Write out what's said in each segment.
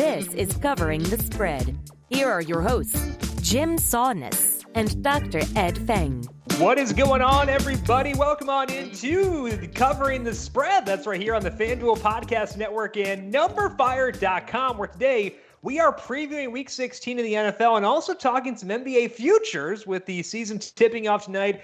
This is Covering the Spread. Here are your hosts, Jim Saunders and Dr. Ed Feng. What is going on, everybody? Welcome on into Covering the Spread. That's right here on the FanDuel Podcast Network and numberFire.com, where today we are previewing Week 16 of the NFL and also talking some NBA futures with the season tipping off tonight.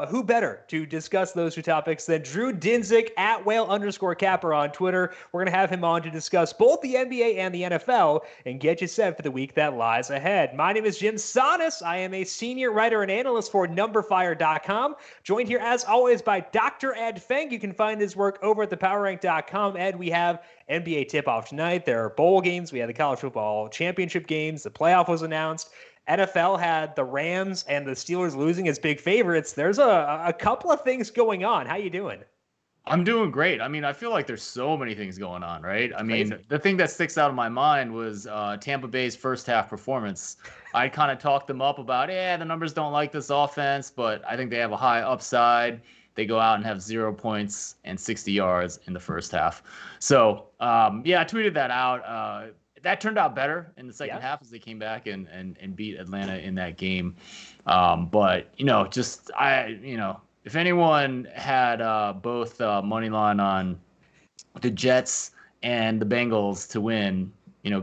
Who better to discuss those two topics than Drew Dinsick at @whale_capper on Twitter. We're going to have him on to discuss both the NBA and the NFL and get you set for the week that lies ahead. My name is Jim Saunders. I am a senior writer and analyst for numberFire.com. Joined here, as always, by Dr. Ed Feng. You can find his work over at thepowerrank.com. Ed, we have NBA tip-off tonight. There are bowl games. We had the college football championship games. The playoff was announced. NFL had the Rams and the Steelers losing as big favorites. There's a couple of things going on. How you doing? I'm doing great. I mean, I feel like there's so many things going on, right? I mean, the thing that sticks out in my mind was Tampa Bay's first half performance. I kind of talked them up about, the numbers don't like this offense, but I think they have a high upside. They go out and have 0 points and 60 yards in the first half. So, I tweeted that out. That turned out better in the second half as they came back and beat Atlanta in that game. But, if anyone had both money line on the Jets and the Bengals to win,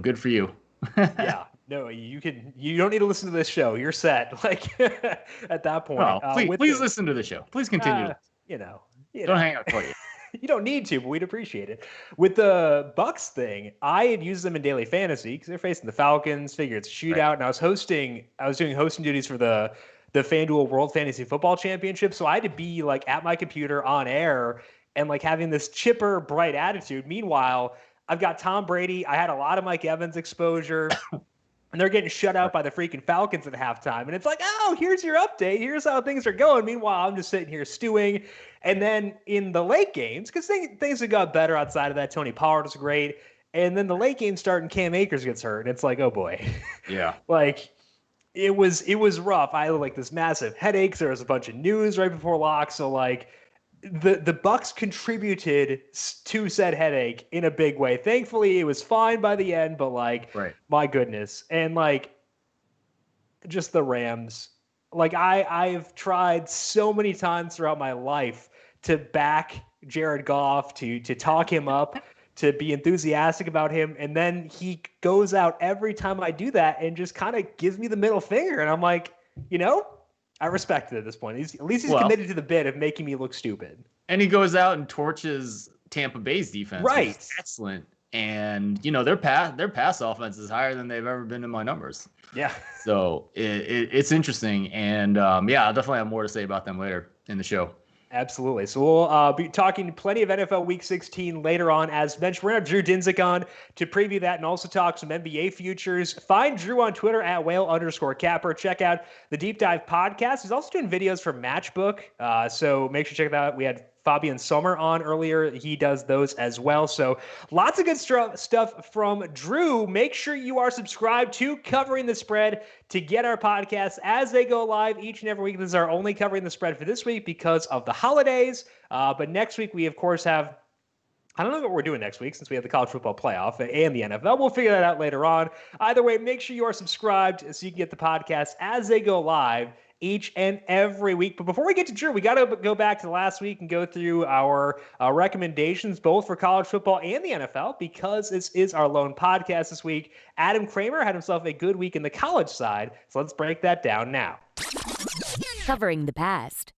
good for you. Yeah. No, you don't need to listen to this show. You're set. Like at that point. Well, please listen to the show. Please continue. Don't hang out for you. You don't need to, but we'd appreciate it. With the Bucks thing, I had used them in daily fantasy because they're facing the Falcons. Figure it's a shootout, right. And I was doing hosting duties for the FanDuel World Fantasy Football Championship, so I had to be like at my computer on air and like having this chipper, bright attitude. Meanwhile, I've got Tom Brady. I had a lot of Mike Evans exposure. And they're getting shut out by the freaking Falcons at halftime. And it's like, oh, here's your update. Here's how things are going. Meanwhile, I'm just sitting here stewing. And then in the late games, because things have got better outside of that, Tony Pollard was great. And then the late games start and Cam Akers gets hurt. And it's like, oh, boy. Yeah. It was rough. I had like this massive headache. There was a bunch of news right before lock. So, like, the Bucks contributed to said headache in a big way. Thankfully, it was fine by the end, but my goodness. And just the Rams, I've tried so many times throughout my life to back Jared Goff, to talk him up, to be enthusiastic about him. And then he goes out every time I do that and just kind of gives me the middle finger. And I'm like, I respect it at this point. At least he's committed to the bit of making me look stupid. And he goes out and torches Tampa Bay's defense. Right. Excellent. And, their pass offense is higher than they've ever been in my numbers. Yeah. So it's interesting. And, I'll definitely have more to say about them later in the show. Absolutely. So we'll be talking plenty of NFL Week 16 later on. As mentioned, we're going to have Drew Dinsick on to preview that and also talk some NBA futures. Find Drew on Twitter at @whale_capper. Check out the Deep Dive podcast. He's also doing videos for Matchbook. So make sure to check that out. We had Fabian Sommer on earlier. He does those as well. So lots of good stuff from Drew. Make sure you are subscribed to Covering the Spread to get our podcasts as they go live each and every week. This is our only Covering the Spread for this week because of the holidays. But next week, we, of course, have I don't know what we're doing next week since we have the college football playoff and the NFL. We'll figure that out later on. Either way, make sure you are subscribed so you can get the podcasts as they go live each and every week. But before we get to Drew, we got to go back to last week and go through our recommendations, both for college football and the NFL, because this is our lone podcast this week. Adam Kramer had himself a good week in the college side, so let's break that down now. Covering the past.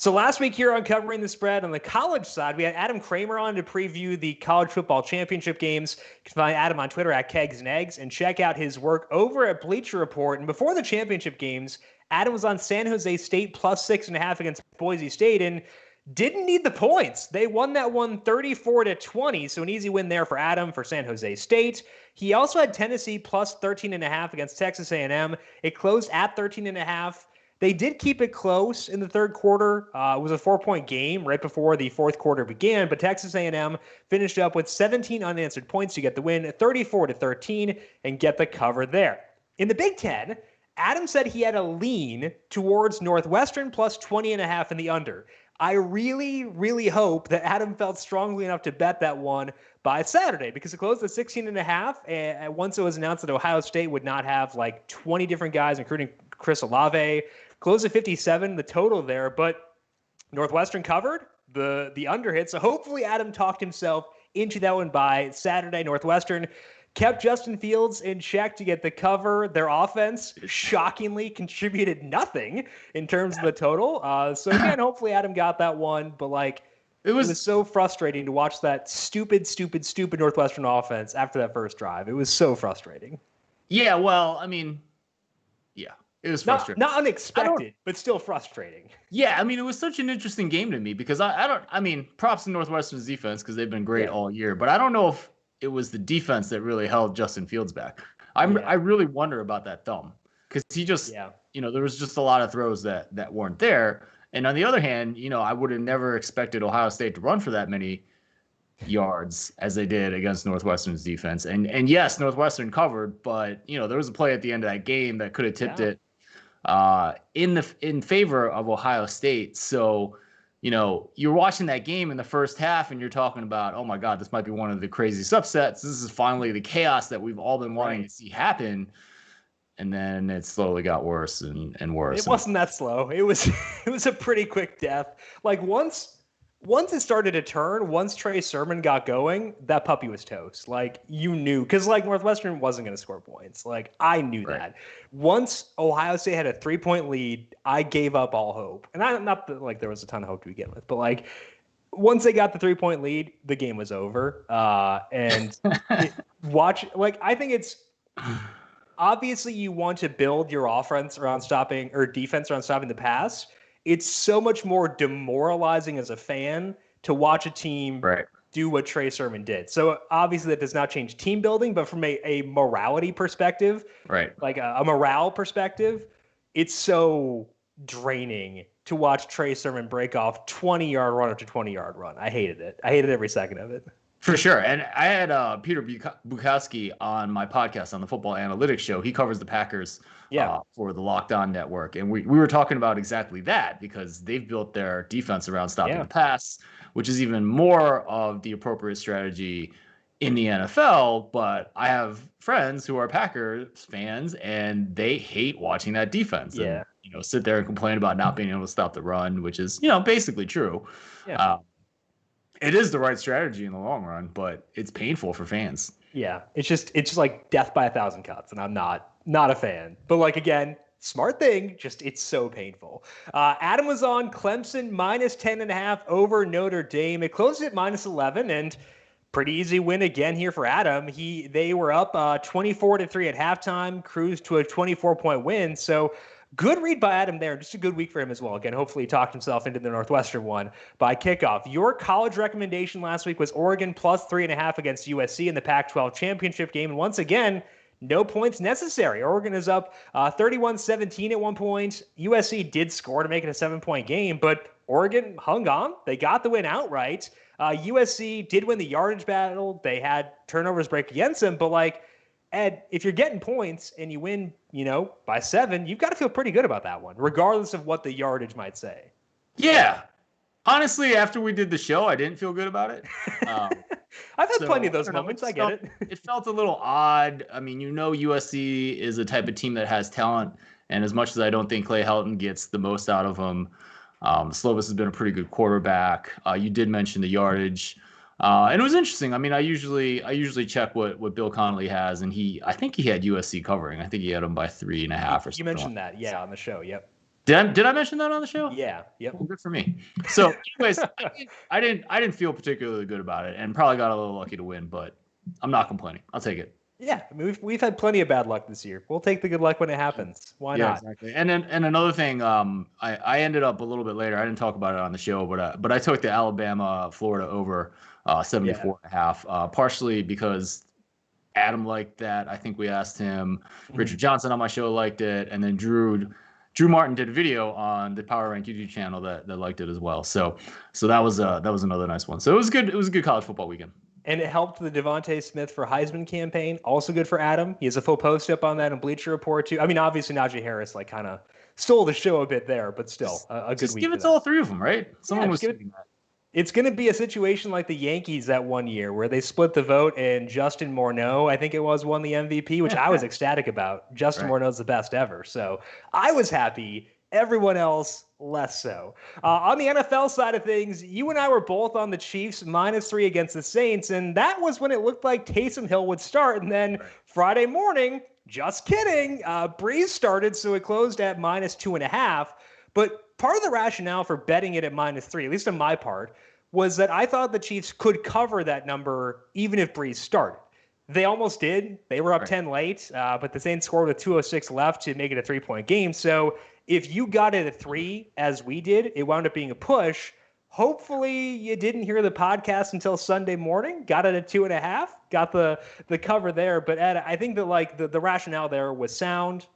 So last week here on Covering the Spread on the college side, we had Adam Kramer on to preview the college football championship games. You can find Adam on Twitter at Kegs and Eggs and check out his work over at Bleacher Report. And before the championship games, Adam was on San Jose State plus 6.5 against Boise State and didn't need the points. They won that one 34-20, so an easy win there for Adam for San Jose State. He also had Tennessee plus 13.5 against Texas A&M. It closed at 13.5. They did keep it close in the third quarter. It was a 4-point game right before the fourth quarter began, but Texas A&M finished up with 17 unanswered points to get the win, 34-13, and get the cover there. In the Big Ten, Adam said he had a lean towards Northwestern plus 20.5 in the under. I really, really hope that Adam felt strongly enough to bet that one by Saturday, because it closed at 16.5. And once it was announced that Ohio State would not have like 20 different guys, including Chris Olave, closed at 57, the total there. But Northwestern covered the under hit. So hopefully Adam talked himself into that one by Saturday. Northwestern kept Justin Fields in check to get the cover. Their offense shockingly contributed nothing in terms of the total. So again, hopefully Adam got that one, but like it was so frustrating to watch that stupid Northwestern offense after that first drive. It was so frustrating. Yeah, well, I mean, yeah, it was frustrating. Not unexpected, but still frustrating. Yeah, I mean, it was such an interesting game to me because I mean, props to Northwestern's defense because they've been great all year, but I don't know if it was the defense that really held Justin Fields back. I really wonder about that thumb because he just, there was just a lot of throws that weren't there. And on the other hand, I would have never expected Ohio State to run for that many yards as they did against Northwestern's defense. And yes, Northwestern covered, but there was a play at the end of that game that could have tipped it in favor of Ohio State. So, you're watching that game in the first half and you're talking about, oh my God, this might be one of the craziest upsets. This is finally the chaos that we've all been wanting to see happen. And then it slowly got worse and worse. It wasn't that slow. It was a pretty quick death. Like once it started to turn, once Trey Sermon got going, that puppy was toast. Like you knew, because like Northwestern wasn't going to score points. Like I knew that. Once Ohio State had a 3-point lead, I gave up all hope. And not that like there was a ton of hope to begin with, but like once they got the 3-point lead, the game was over. And I think it's obviously you want to build your offense around stopping or defense around stopping the pass. It's so much more demoralizing as a fan to watch a team do what Trey Sermon did. So obviously that does not change team building, but from a morality perspective, like a morale perspective, it's so draining to watch Trey Sermon break off 20-yard run after 20-yard run. I hated it. I hated every second of it. For sure. And I had Peter Bukowski on my podcast on the Football Analytics Show. He covers the Packers for the Locked On Network. And we were talking about exactly that because they've built their defense around stopping the pass, which is even more of the appropriate strategy in the NFL. But I have friends who are Packers fans, and they hate watching that defense. And, sit there and complain about not being able to stop the run, which is, basically true. Yeah. It is the right strategy in the long run, but it's painful for fans. Yeah, it's just like death by 1,000 cuts, and I'm not a fan. But like again, smart thing, just it's so painful. Adam was on Clemson minus 10.5 over Notre Dame. It closed at minus 11, and pretty easy win again here for Adam. They were up 24-3 at halftime, cruised to a 24-point win. So good read by Adam there. Just a good week for him as well. Again, hopefully he talked himself into the Northwestern one by kickoff. Your college recommendation last week was Oregon plus 3.5 against USC in the Pac-12 championship game. And once again, no points necessary. Oregon is up 31-17 at one point. USC did score to make it a 7-point game, but Oregon hung on. They got the win outright. USC did win the yardage battle. They had turnovers break against them, but like, Ed, if you're getting points and you win, by 7, you've got to feel pretty good about that one, regardless of what the yardage might say. Yeah. Honestly, after we did the show, I didn't feel good about it. I've had plenty of those moments. I get it. It felt a little odd. I mean, USC is a type of team that has talent. And as much as I don't think Clay Helton gets the most out of them, Slovis has been a pretty good quarterback. You did mention the yardage. And it was interesting. I mean, I usually check what Bill Connolly has, and I think he had USC covering. I think he had them by 3.5 or something. You mentioned that, on the show. Yep. Did I mention that on the show? Yeah. Yep. Well, good for me. So, anyways, I didn't feel particularly good about it, and probably got a little lucky to win, but I'm not complaining. I'll take it. Yeah, I mean, we've had plenty of bad luck this year. We'll take the good luck when it happens. Why not? Exactly. And another thing, I ended up a little bit later. I didn't talk about it on the show, but I took the Alabama-Florida over 74.5, partially because Adam liked that. I think we asked him. Richard Johnson on my show liked it, and then Drew Martin did a video on the Power Rank YouTube channel that liked it as well. So that was another nice one. So it was good. It was a good college football weekend. And it helped the Devontae Smith for Heisman campaign. Also good for Adam. He has a full post up on that in Bleacher Report too. I mean, obviously Najee Harris kind of stole the show a bit there, but still a good just week. Give it to all three of them, right? Someone was saying that. It's going to be a situation like the Yankees that one year where they split the vote and Justin Morneau, I think it was, won the MVP, which I was ecstatic about. Justin Morneau's the best ever. So I was happy. Everyone else, less so. On the NFL side of things, you and I were both on the Chiefs -3 against the Saints, and that was when it looked like Taysom Hill would start. And then Friday morning, just kidding, Breeze started, so it closed at -2.5. But part of the rationale for betting it at -3, at least on my part, was that I thought the Chiefs could cover that number even if Breeze started. They almost did. They were up 10 late, but the Saints scored with 2:06 left to make it a 3-point game. So if you got it at 3, as we did, it wound up being a push. Hopefully you didn't hear the podcast until Sunday morning. Got it at 2.5. Got the cover there. But Ed, I think that the rationale there was sound,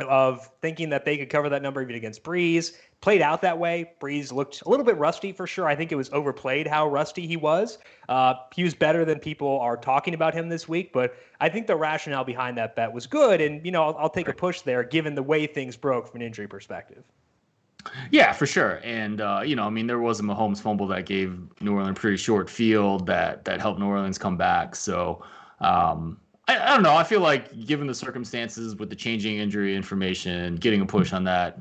of thinking that they could cover that number even against Breeze. Played out that way. Breeze looked a little bit rusty for sure. I think it was overplayed how rusty he was. He was better than people are talking about him this week, but I think the rationale behind that bet was good. And, I'll take a push there given the way things broke from an injury perspective. Yeah, for sure. And, there was a Mahomes fumble that gave New Orleans a pretty short field that helped New Orleans come back. So, I don't know. I feel like given the circumstances with the changing injury information, getting a push on that,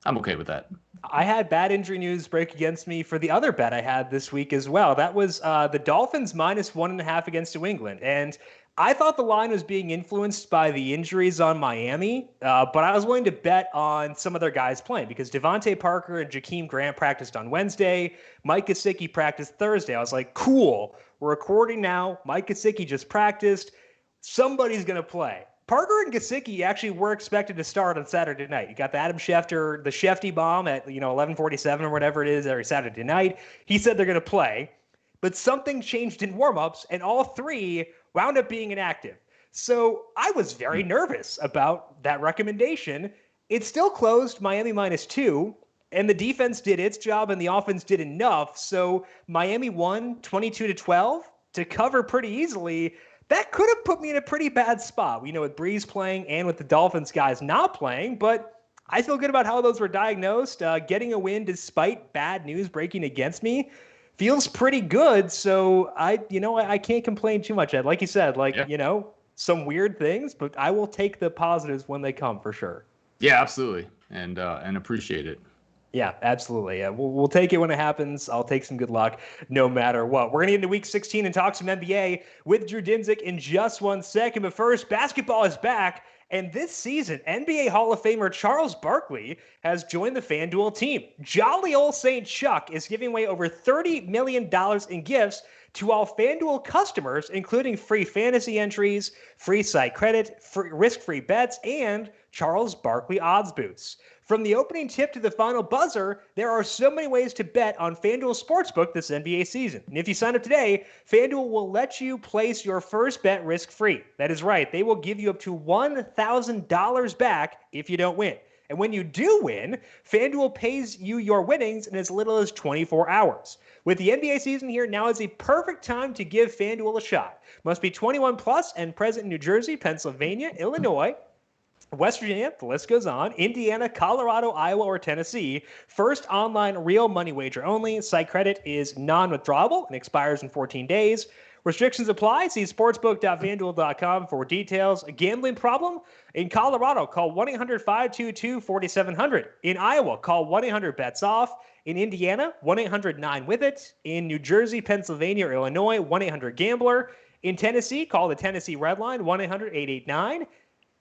I'm okay with that. I had bad injury news break against me for the other bet I had this week as well. That was the Dolphins -1.5 against New England. And I thought the line was being influenced by the injuries on Miami, but I was willing to bet on some of their guys playing because Devontae Parker and Jakeem Grant practiced on Wednesday. Mike Gesicki practiced Thursday. I was like, cool. We're recording now. Mike Gesicki just practiced. Somebody's going to play. Parker and Gesicki actually were expected to start on Saturday night. You got the Adam Schefter, the Shefty bomb at 11:47 or whatever it is every Saturday night. He said they're going to play, but something changed in warmups, and all three wound up being inactive. So I was very nervous about that recommendation. It still closed Miami -2, and the defense did its job, and the offense did enough. So Miami won 22-12 to cover pretty easily. That could have put me in a pretty bad spot, with Breeze playing and with the Dolphins guys not playing, but I feel good about how those were diagnosed. Getting a win despite bad news breaking against me feels pretty good. So I can't complain too much, Ed. Like you said, some weird things, but I will take the positives when they come for sure. Yeah, absolutely. And appreciate it. Yeah, absolutely. Yeah, we'll take it when it happens. I'll take some good luck no matter what. We're going to get into Week 16 and talk some NBA with Drew Dinsick in just 1 second. But first, basketball is back. And this season, NBA Hall of Famer Charles Barkley has joined the FanDuel team. Jolly old St. Chuck is giving away over $30 million in gifts to all FanDuel customers, including free fantasy entries, free site credit, risk-free bets, and Charles Barkley odds boosts. From the opening tip to the final buzzer, there are so many ways to bet on FanDuel Sportsbook this NBA season. And if you sign up today, FanDuel will let you place your first bet risk-free. That is right. They will give you up to $1,000 back if you don't win. And when you do win, FanDuel pays you your winnings in as little as 24 hours. With the NBA season here, now is a perfect time to give FanDuel a shot. Must be 21 plus and present in New Jersey, Pennsylvania, Illinois, West Virginia, the list goes on, Indiana, Colorado, Iowa, or Tennessee. First online real money wager only. Site credit is non-withdrawable and expires in 14 days. Restrictions apply. See sportsbook.fanduel.com for details. A gambling problem? In Colorado, call 1-800-522-4700. In Iowa, call 1-800-BETS-OFF. In Indiana, 1-800-9-WITH-IT. In New Jersey, Pennsylvania, or Illinois, 1-800-GAMBLER. In Tennessee, call the Tennessee Red Line, 1-800-889.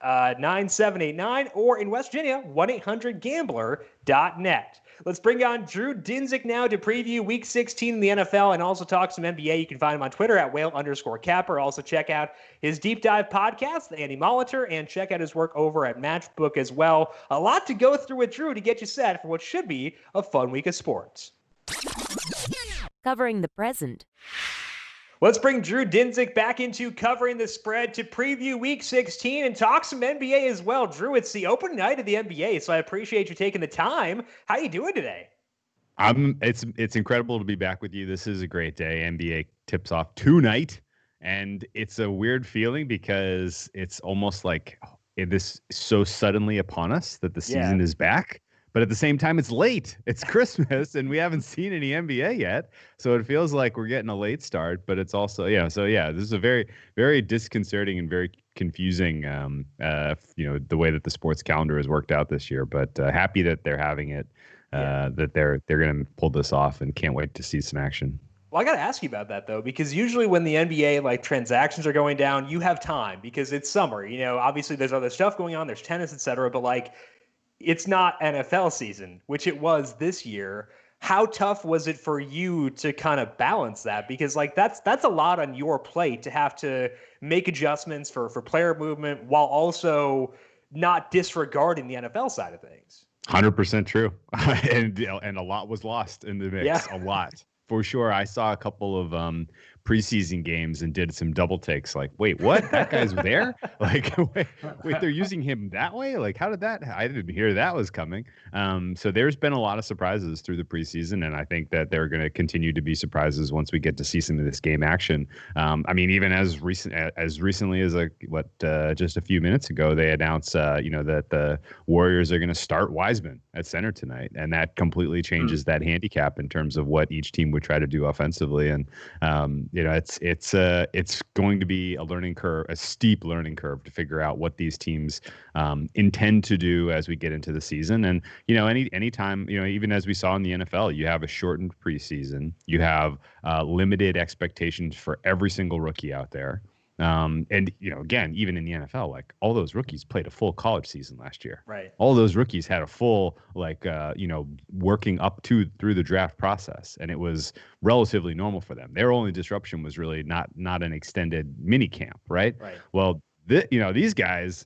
9789, or in West Virginia, 1-800-GAMBLER.net. Let's bring on Drew Dinsick now to preview Week 16 in the NFL and also talk some NBA. You can find him on Twitter at @whale_capper. Also check out his deep dive podcast, The Andy Molitor, and check out his work over at Matchbook as well. A lot to go through with Drew to get you set for what should be a fun week of sports. Covering the present. Let's bring Drew Dinsick back into covering the spread to preview Week 16 and talk some NBA as well. Drew, it's the open night of the NBA, so I appreciate you taking the time. How you doing today? It's incredible to be back with you. This is a great day. NBA tips off tonight, and it's a weird feeling because it's almost like this so suddenly upon us that the season is back. But at the same time, it's late. It's Christmas, and we haven't seen any NBA yet. So it feels like we're getting a late start. But it's also, this is a very, very disconcerting and very confusing, the way that the sports calendar has worked out this year. But happy that they're having it, that they're going to pull this off, and can't wait to see some action. Well, I got to ask you about that, though, because usually when the NBA transactions are going down, you have time because it's summer. Obviously there's other stuff going on. There's tennis, et cetera. But it's not NFL season, which it was this year. How tough was it for you to kind of balance that? Because that's a lot on your plate to have to make adjustments for player movement while also not disregarding the NFL side of things. 100% true. and a lot was lost in the mix. Yeah. A lot. For sure. I saw a couple of preseason games and did some double takes. Wait, what? That guy's there? Wait, they're using him that way? How did that? I didn't hear that was coming. So there's been a lot of surprises through the preseason, and I think that there are going to continue to be surprises once we get to see some of this game action. Even as recently as just a few minutes ago, they announced that the Warriors are going to start Wiseman at center tonight, and that completely changes that handicap in terms of what each team would try to do offensively. And it's going to be a learning curve, a steep learning curve, to figure out what these teams intend to do as we get into the season. And anytime, even as we saw in the NFL, you have a shortened preseason, you have limited expectations for every single rookie out there. Again, even in the NFL, all those rookies played a full college season last year. Right. All those rookies had a full, working up through the draft process, and it was relatively normal for them. Their only disruption was really not an extended mini camp. Right. Well, these guys,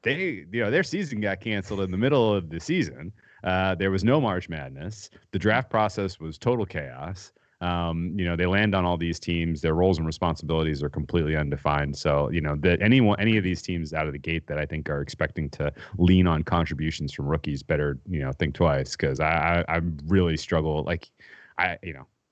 their season got canceled in the middle of the season. There was no March Madness. The draft process was total chaos. They land on all these teams. Their roles and responsibilities are completely undefined. So, that any of these teams out of the gate that I think are expecting to lean on contributions from rookies better, think twice, because I really struggle.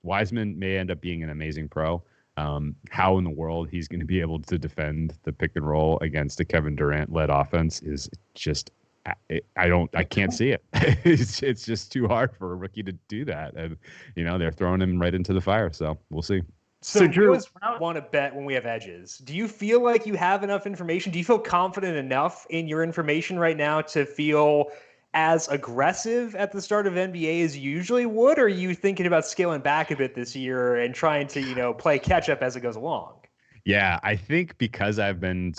Wiseman may end up being an amazing pro. How in the world he's going to be able to defend the pick and roll against a Kevin Durant led offense is just, I can't see it. It's just too hard for a rookie to do that. And, they're throwing him right into the fire. So we'll see. So Drew, want to bet when we have edges. Do you feel like you have enough information? Do you feel confident enough in your information right now to feel as aggressive at the start of NBA as you usually would? Or are you thinking about scaling back a bit this year and trying to, play catch up as it goes along? Yeah, I think because I think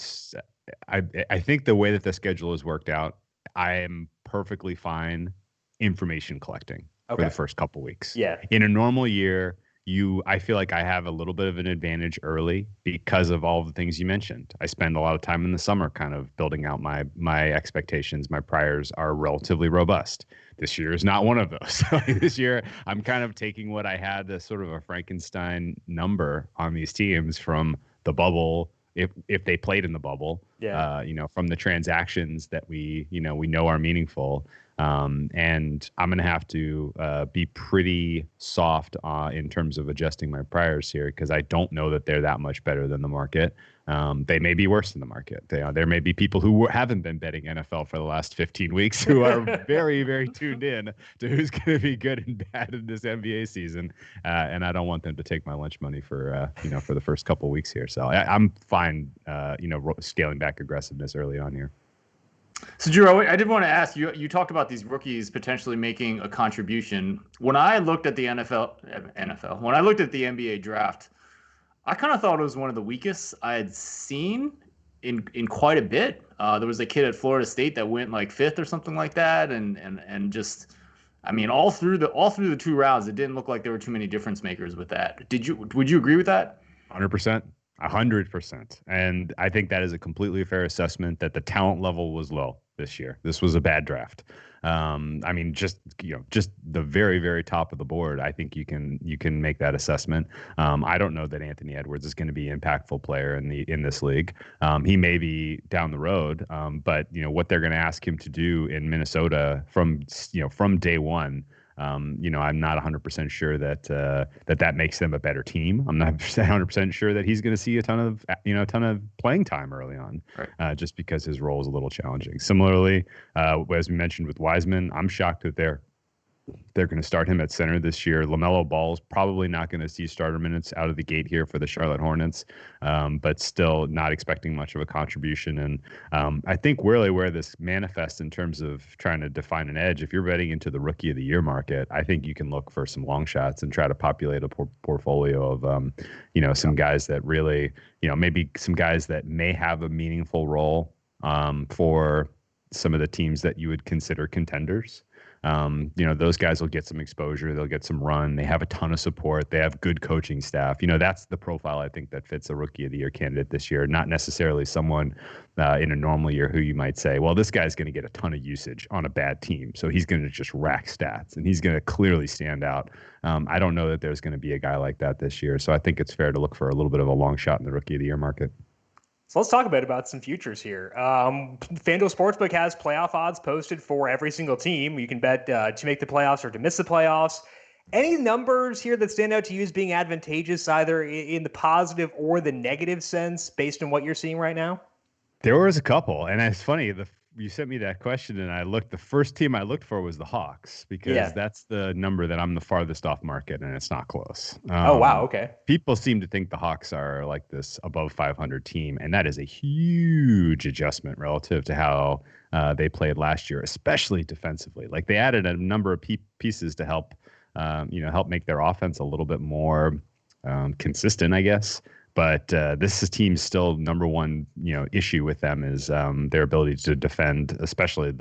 the way that the schedule has worked out, I am perfectly fine information collecting for the first couple weeks. Yeah. In a normal year, I feel like I have a little bit of an advantage early because of all the things you mentioned. I spend a lot of time in the summer kind of building out my expectations. My priors are relatively robust. This year is not one of those. This year, I'm kind of taking what I had as sort of a Frankenstein number on these teams from the bubble, if they played in the bubble, from the transactions that we know are meaningful. And I'm going to have to be pretty soft in terms of adjusting my priors here, because I don't know that they're that much better than the market. They may be worse than the market. There may be people who haven't been betting NFL for the last 15 weeks who are very, very tuned in to who's going to be good and bad in this NBA season. And I don't want them to take my lunch money for the first couple weeks here. So I'm fine, scaling back aggressiveness early on here. So, Drew, I did want to ask you. You talked about these rookies potentially making a contribution. When I looked at the when I looked at the NBA draft, I kind of thought it was one of the weakest I had seen in quite a bit. There was a kid at Florida State that went fifth or something like that, and just, all through the 2 rounds, it didn't look like there were too many difference makers with that. Would you agree with that? 100%. 100%. And I think that is a completely fair assessment that the talent level was low this year. This was a bad draft. Just the very, very top of the board. I think you can make that assessment. I don't know that Anthony Edwards is going to be an impactful player in this league. He may be down the road, but what they're going to ask him to do in Minnesota from day one, I'm not 100% sure that that makes them a better team. I'm not 100% sure that he's going to see a ton of playing time early on, just because his role is a little challenging. Similarly, as we mentioned with Wiseman, I'm shocked that they're going to start him at center this year. LaMelo Ball's probably not going to see starter minutes out of the gate here for the Charlotte Hornets, but still not expecting much of a contribution. And I think really where this manifests in terms of trying to define an edge, if you're betting into the Rookie of the Year market, I think you can look for some long shots and try to populate a portfolio of, some guys that really, maybe some guys that may have a meaningful role for some of the teams that you would consider contenders. Those guys will get some exposure. They'll get some run. They have a ton of support. They have good coaching staff. That's the profile I think that fits a Rookie of the Year candidate this year, not necessarily someone in a normal year who you might say, well, this guy's going to get a ton of usage on a bad team, so he's going to just rack stats and he's going to clearly stand out. I don't know that there's going to be a guy like that this year, so I think it's fair to look for a little bit of a long shot in the Rookie of the Year market. So let's talk a bit about some futures here. FanDuel Sportsbook has playoff odds posted for every single team. You can bet to make the playoffs or to miss the playoffs. Any numbers here that stand out to you as being advantageous, either in the positive or the negative sense, based on what you're seeing right now? There was a couple, and it's funny. You sent me that question, and the first team I looked for was the Hawks, because that's the number that I'm the farthest off market, and it's not close. Oh, wow. Okay. People seem to think the Hawks are like this above 500 team, and that is a huge adjustment relative to how they played last year, especially defensively. Like, they added a number of pieces to help make their offense a little bit more consistent, I guess. But this team's still number one, issue with them is their ability to defend, especially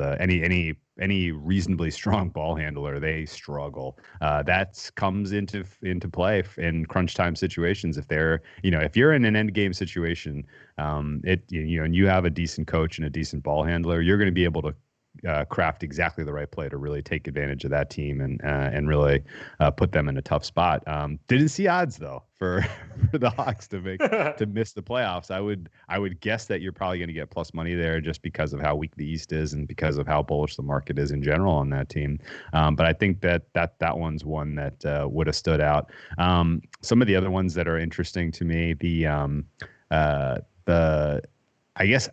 any reasonably strong ball handler. They struggle. That comes into play in crunch time situations. If you're in an end game situation, and you have a decent coach and a decent ball handler, you're going to be able to craft exactly the right play to really take advantage of that team and really put them in a tough spot. Didn't see odds though for the Hawks to miss the playoffs. I would guess that you're probably going to get plus money there just because of how weak the East is and because of how bullish the market is in general on that team. But I think that one's one that would have stood out. Some of the other ones that are interesting to me, I guess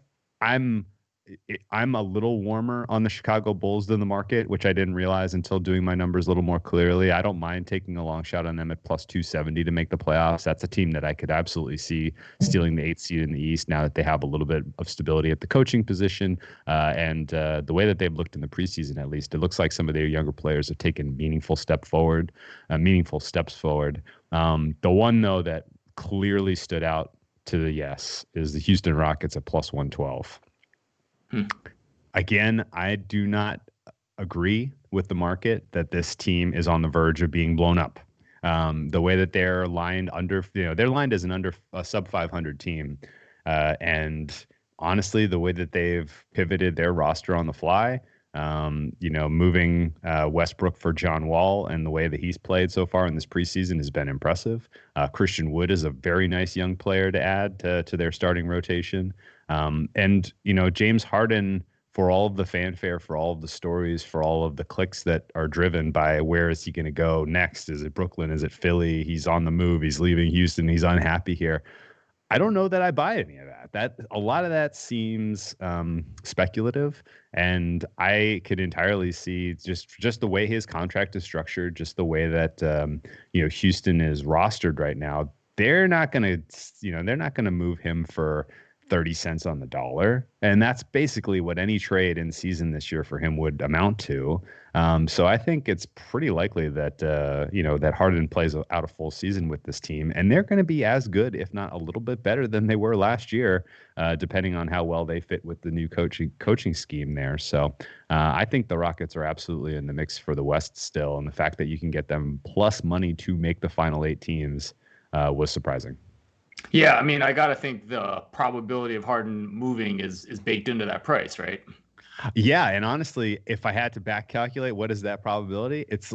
I'm a little warmer on the Chicago Bulls than the market, which I didn't realize until doing my numbers a little more clearly. I don't mind taking a long shot on them at plus 270 to make the playoffs. That's a team that I could absolutely see stealing the 8th seed in the East now that they have a little bit of stability at the coaching position. And the way that they've looked in the preseason, at least, it looks like some of their younger players have taken meaningful steps forward. The one, though, that clearly stood out to the yes is the Houston Rockets at plus 112. Again, I do not agree with the market that this team is on the verge of being blown up. The way that they're lined they're lined as a sub 500 team. And honestly, the way that they've pivoted their roster on the fly, moving Westbrook for John Wall and the way that he's played so far in this preseason has been impressive. Christian Wood is a very nice young player to add to their starting rotation. James Harden, for all of the fanfare, for all of the stories, for all of the clicks that are driven by where is he going to go next? Is it Brooklyn? Is it Philly? He's on the move. He's leaving Houston. He's unhappy here. I don't know that I buy any of that. A lot of that seems speculative, and I could entirely see just the way his contract is structured, just the way that Houston is rostered right now. They're not going to move him for 30 cents on the dollar. And that's basically what any trade in season this year for him would amount to. So I think it's pretty likely that, that Harden plays out a full season with this team, and they're going to be as good, if not a little bit better than they were last year, depending on how well they fit with the new coaching scheme there. So I think the Rockets are absolutely in the mix for the West still. And the fact that you can get them plus money to make the final 8 teams was surprising. Yeah, I mean, I got to think the probability of Harden moving is baked into that price, right? Yeah, and honestly, if I had to back calculate what is that probability, it's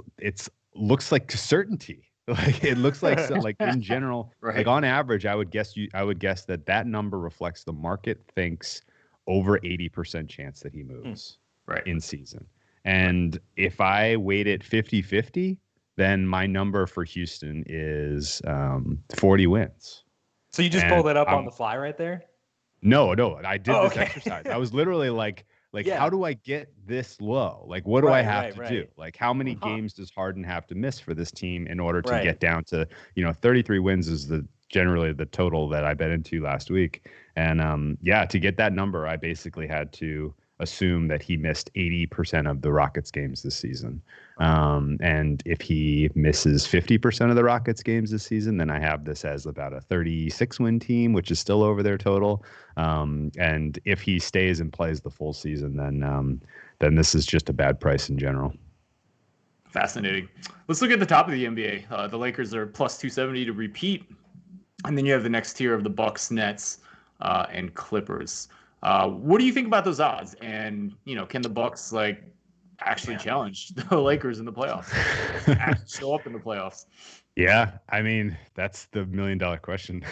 looks like certainty. Like it looks like in general, right. Like on average, I would guess that number reflects the market thinks over 80% chance that he moves right in season. And if I weight it 50-50, then my number for Houston is 40 wins. So you just pulled it up on the fly right there? No, I did this exercise. I was literally like, how do I get this low? Like, what do I have to do? Like, how many games does Harden have to miss for this team in order to get down to, 33 wins is generally the total that I bet into last week. And to get that number, I basically had to assume that he missed 80% of the Rockets games this season. And if he misses 50% of the Rockets games this season, then I have this as about a 36-win team, which is still over their total. And if he stays and plays the full season, then this is just a bad price in general. Fascinating. Let's look at the top of the NBA. The Lakers are plus 270 to repeat. And then you have the next tier of the Bucks, Nets, and Clippers. What do you think about those odds? And, can the Bucks actually challenge the Lakers in the playoffs? Actually show up in the playoffs? Yeah, I mean, that's the $1 million question.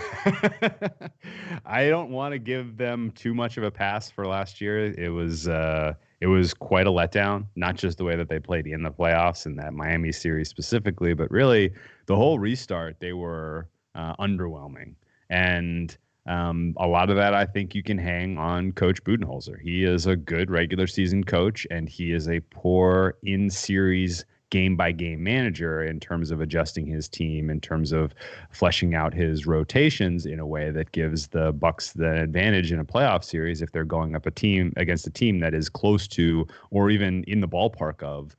I don't want to give them too much of a pass for last year. It was quite a letdown, not just the way that they played in the playoffs and that Miami series specifically, but really the whole restart, they were underwhelming. And a lot of that, I think you can hang on Coach Budenholzer. He is a good regular season coach, and he is a poor in-series game-by-game manager in terms of adjusting his team, in terms of fleshing out his rotations in a way that gives the Bucks the advantage in a playoff series if they're going up against a team that is close to or even in the ballpark of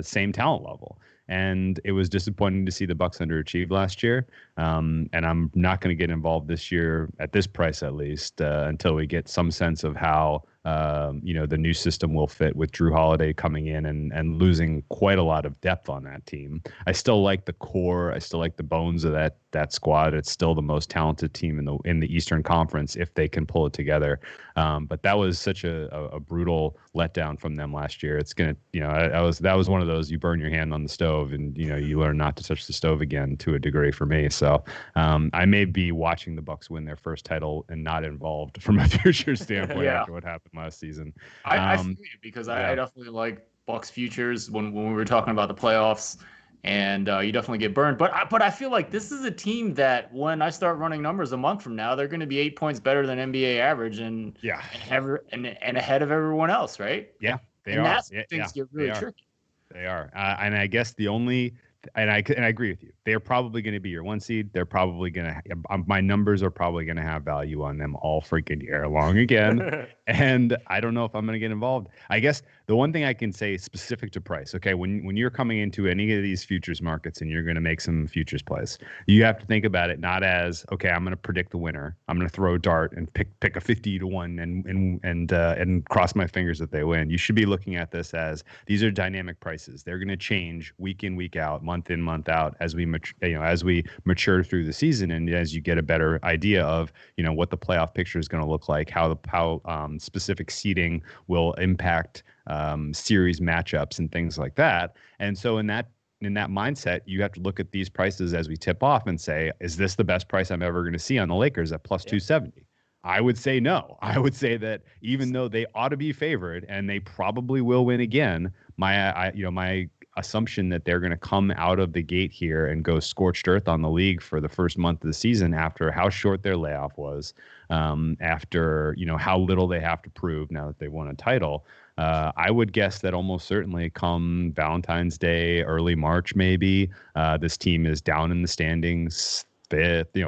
same talent level. And it was disappointing to see the Bucks underachieve last year. And I'm not going to get involved this year at this price, at least, until we get some sense of how, the new system will fit with Drew Holiday coming in and losing quite a lot of depth on that team. I still like the core. I still like the bones of that squad. It's still the most talented team in the Eastern Conference if they can pull it together. But that was such a brutal letdown from them last year. It's gonna, that was one of those, you burn your hand on the stove and you learn not to touch the stove again to a degree for me. So I may be watching the Bucks win their first title and not involved from a future standpoint after what happened last season. I feel you, because I definitely like Bucks futures when we were talking about the playoffs. And you definitely get burned. But I feel like this is a team that when I start running numbers a month from now, they're going to be 8 points better than NBA average and ahead of everyone else, right? Yeah, they are. That's things get really tricky. They are. And I guess I agree with you. They're probably going to be your 1 seed. They're probably going to my numbers are probably going to have value on them all freaking year long again. And I don't know if I'm going to get involved. I guess the one thing I can say specific to price, okay, when you're coming into any of these futures markets and you're going to make some futures plays, you have to think about it not as, okay, I'm going to predict the winner. I'm going to throw a dart and pick a 50-1 and cross my fingers that they win. You should be looking at this as these are dynamic prices. They're going to change week in, week out, month in, month out as we mature through the season and as you get a better idea of what the playoff picture is going to look like, how specific seeding will impact series matchups and things like that. And so in that mindset, you have to look at these prices as we tip off and say, is this the best price I'm ever going to see on the Lakers at plus 270? I would say no. I would say that even though they ought to be favored and they probably will win again, my assumption that they're going to come out of the gate here and go scorched earth on the league for the first month of the season after how short their layoff was, after how little they have to prove now that they won a title. I would guess that almost certainly come Valentine's Day, early March, maybe, this team is down in the standings,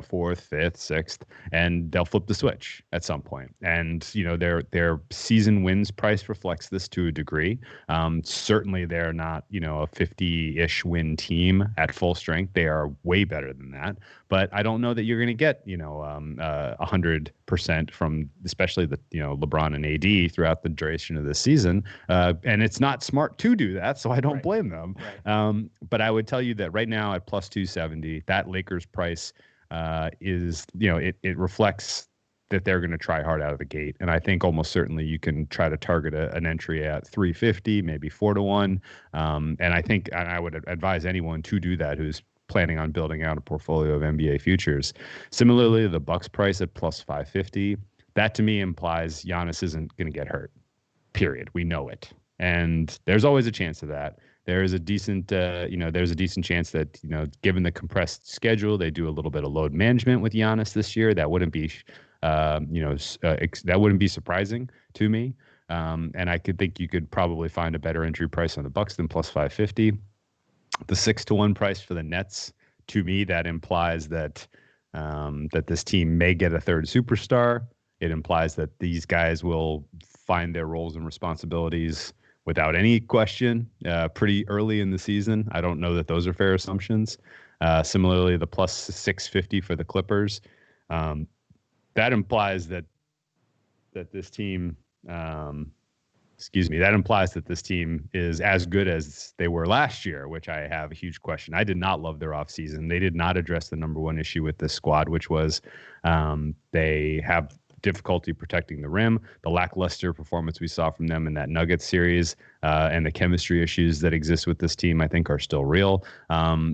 fourth, fifth, sixth, and they'll flip the switch at some point. And their season wins price reflects this to a degree. Certainly, they're not a 50-ish win team at full strength. They are way better than that. But I don't know that you're going to get 100% from especially the LeBron and AD throughout the duration of the season. And it's not smart to do that, so I don't blame them. Right. But I would tell you that right now at plus 270, that Lakers price is it reflects that they're going to try hard out of the gate. And I think almost certainly you can try to target an entry at 350, maybe 4-1. And I would advise anyone to do that who's planning on building out a portfolio of NBA futures. Similarly, the Bucks price at plus 550, that to me implies Giannis isn't going to get hurt. Period. We know it. And there's always a chance of that. There is a decent, there's a decent chance that, given the compressed schedule, they do a little bit of load management with Giannis this year. That wouldn't be, that wouldn't be surprising to me. And I think you could probably find a better entry price on the Bucks than plus 550. The 6-1 price for the Nets, to me, that implies that that this team may get a third superstar. It implies that these guys will find their roles and responsibilities without any question pretty early in the season. I don't know that those are fair assumptions. Similarly, the plus 650 for the Clippers, that implies that this team, that implies that this team is as good as they were last year, which I have a huge question. I did not love their offseason. They did not address the number one issue with this squad, which was they have difficulty protecting the rim. The lackluster performance we saw from them in that Nuggets series and the chemistry issues that exist with this team, I think, are still real.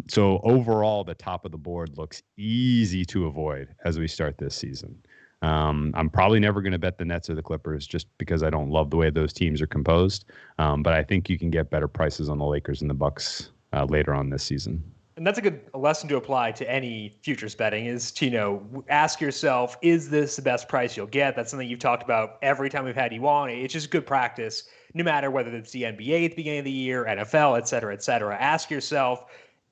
So overall, the top of the board looks easy to avoid as we start this season. I'm probably never going to bet the Nets or the Clippers just because I don't love the way those teams are composed. But I think you can get better prices on the Lakers and the Bucks later on this season. And that's a good lesson to apply to any futures betting is to, ask yourself, is this the best price you'll get? That's something you've talked about every time we've had you on. It's just good practice, no matter whether it's the NBA at the beginning of the year, NFL, et cetera, et cetera. Ask yourself,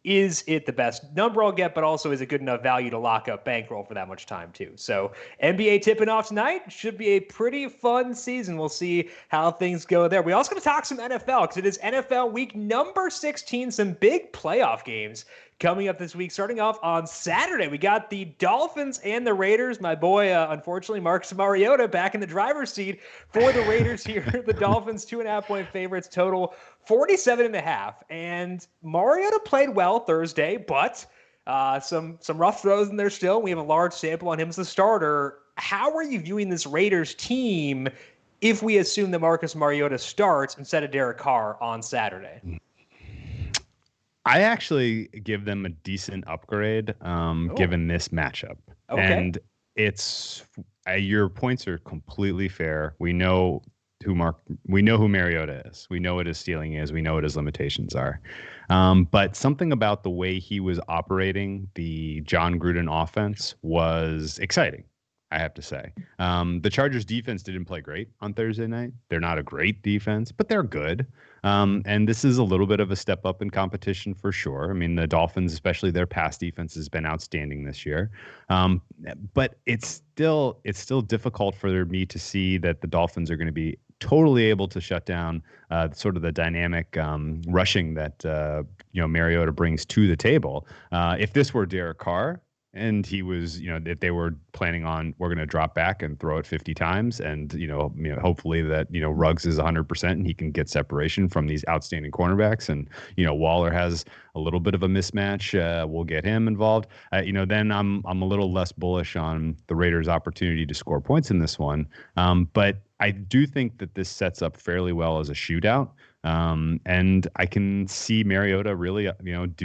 is it the best number I'll get, but also is it good enough value to lock up bankroll for that much time too? So NBA tipping off tonight should be a pretty fun season. We'll see how things go there. We also going to talk some NFL because it is NFL week number 16, some big playoff games coming up this week. Starting off on Saturday, we got the Dolphins and the Raiders. My boy, unfortunately, Marcus Mariota back in the driver's seat for the Raiders here. The Dolphins 2.5-point favorites, total 47.5. And Mariota played well Thursday, but some rough throws in there still. We have a large sample on him as the starter. How are you viewing this Raiders team if we assume that Marcus Mariota starts instead of Derek Carr on Saturday? I actually give them a decent upgrade given this matchup. Okay. And it's your points are completely fair. We know who Mariota is. We know what his ceiling is. We know what his limitations are. But something about the way he was operating the John Gruden offense was exciting, I have to say. The Chargers defense didn't play great on Thursday night. They're not a great defense, but they're good. And this is a little bit of a step up in competition for sure. I mean, the Dolphins, especially their pass defense, has been outstanding this year. But it's still difficult for me to see that the Dolphins are going to be totally able to shut down sort of the dynamic rushing that Mariota brings to the table. If this were Derek Carr, and he was, if they were planning on, we're going to drop back and throw it 50 times. And, hopefully that, Ruggs is 100% and he can get separation from these outstanding cornerbacks. And, Waller has a little bit of a mismatch. We'll get him involved. Then I'm a little less bullish on the Raiders' opportunity to score points in this one. But I do think that this sets up fairly well as a shootout. And I can see Mariota really,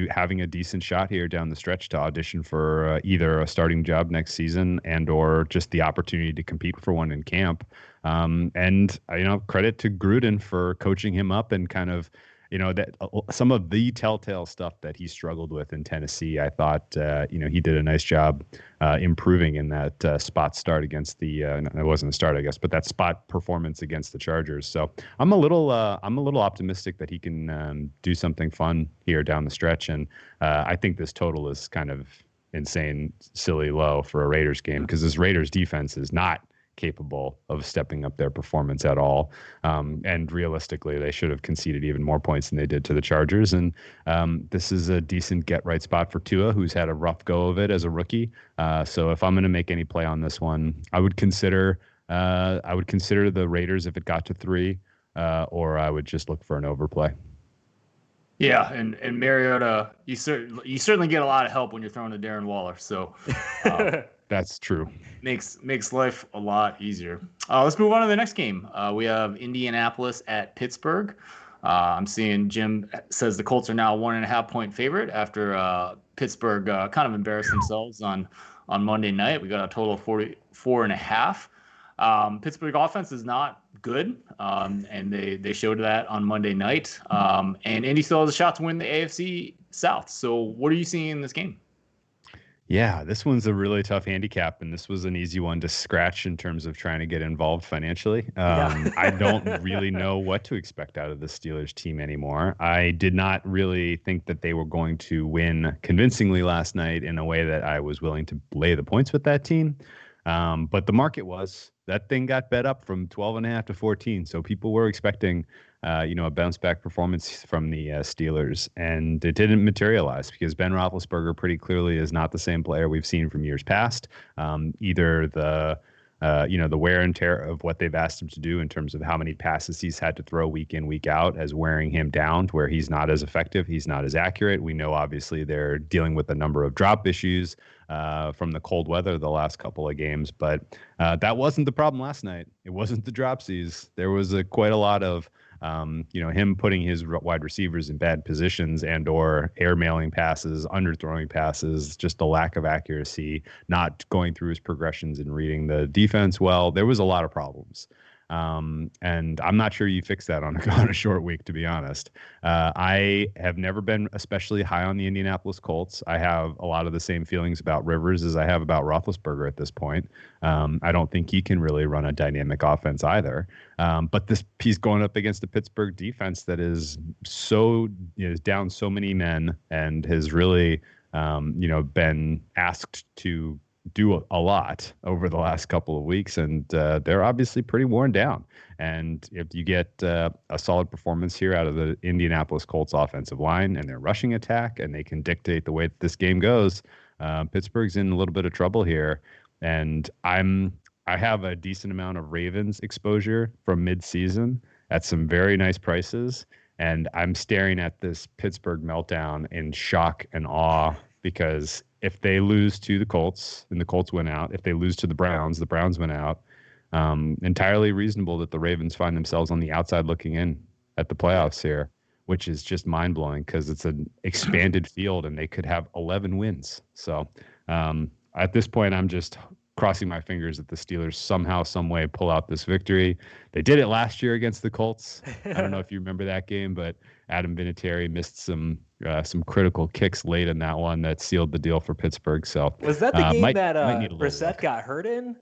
having a decent shot here down the stretch to audition for either a starting job next season and or just the opportunity to compete for one in camp. And credit to Gruden for coaching him up and kind of, that some of the telltale stuff that he struggled with in Tennessee, I thought, he did a nice job improving in that spot start against the, it wasn't a start, I guess, but that spot performance against the Chargers. So I'm a little optimistic that he can do something fun here down the stretch. And I think this total is kind of insane, silly low for a Raiders game because this Raiders defense is not capable of stepping up their performance at all. And realistically, they should have conceded even more points than they did to the Chargers. And this is a decent get-right spot for Tua, who's had a rough go of it as a rookie. So if I'm going to make any play on this one, I would consider the Raiders if it got to 3, or I would just look for an overplay. Yeah, and Mariota, you certainly get a lot of help when you're throwing to Darren Waller. So that's true. Makes life a lot easier. Let's move on to the next game. We have Indianapolis at Pittsburgh. I'm seeing Jim says the Colts are now 1.5-point favorite after Pittsburgh kind of embarrassed themselves on Monday night. We got a total of 44.5. Pittsburgh offense is not good, and they showed that on Monday night. And Indy still has a shot to win the AFC South. So what are you seeing in this game? Yeah, this one's a really tough handicap, and this was an easy one to scratch in terms of trying to get involved financially. I don't really know what to expect out of the Steelers team anymore. I did not really think that they were going to win convincingly last night in a way that I was willing to lay the points with that team. But the market was. That thing got bet up from 12.5 to 14. So people were expecting, a bounce back performance from the Steelers, and it didn't materialize because Ben Roethlisberger pretty clearly is not the same player we've seen from years past. Either the wear and tear of what they've asked him to do in terms of how many passes he's had to throw week in, week out as wearing him down to where he's not as effective. He's not as accurate. We know, obviously, they're dealing with a number of drop issues from the cold weather the last couple of games. But that wasn't the problem last night. It wasn't the dropsies. There was quite a lot of him putting his wide receivers in bad positions and or airmailing passes, underthrowing passes, just a lack of accuracy, not going through his progressions and reading the defense well. There was a lot of problems. And I'm not sure you fix that on a short week, to be honest. I have never been especially high on the Indianapolis Colts. I have a lot of the same feelings about Rivers as I have about Roethlisberger at this point. I don't think he can really run a dynamic offense either. But he's going up against the Pittsburgh defense that is down so many men and has really, been asked to do a lot over the last couple of weeks, and they're obviously pretty worn down. And if you get a solid performance here out of the Indianapolis Colts offensive line and their rushing attack, and they can dictate the way that this game goes, Pittsburgh's in a little bit of trouble here. And I have a decent amount of Ravens exposure from mid-season at some very nice prices, and I'm staring at this Pittsburgh meltdown in shock and awe because if they lose to the Colts and the Colts win out, if they lose to the Browns win out, entirely reasonable that the Ravens find themselves on the outside looking in at the playoffs here, which is just mind-blowing because it's an expanded field and they could have 11 wins. So at this point, I'm just crossing my fingers that the Steelers somehow, some way pull out this victory. They did it last year against the Colts. I don't know if you remember that game, but Adam Vinatieri missed some critical kicks late in that one that sealed the deal for Pittsburgh. So was that the game that Brissett got hurt in?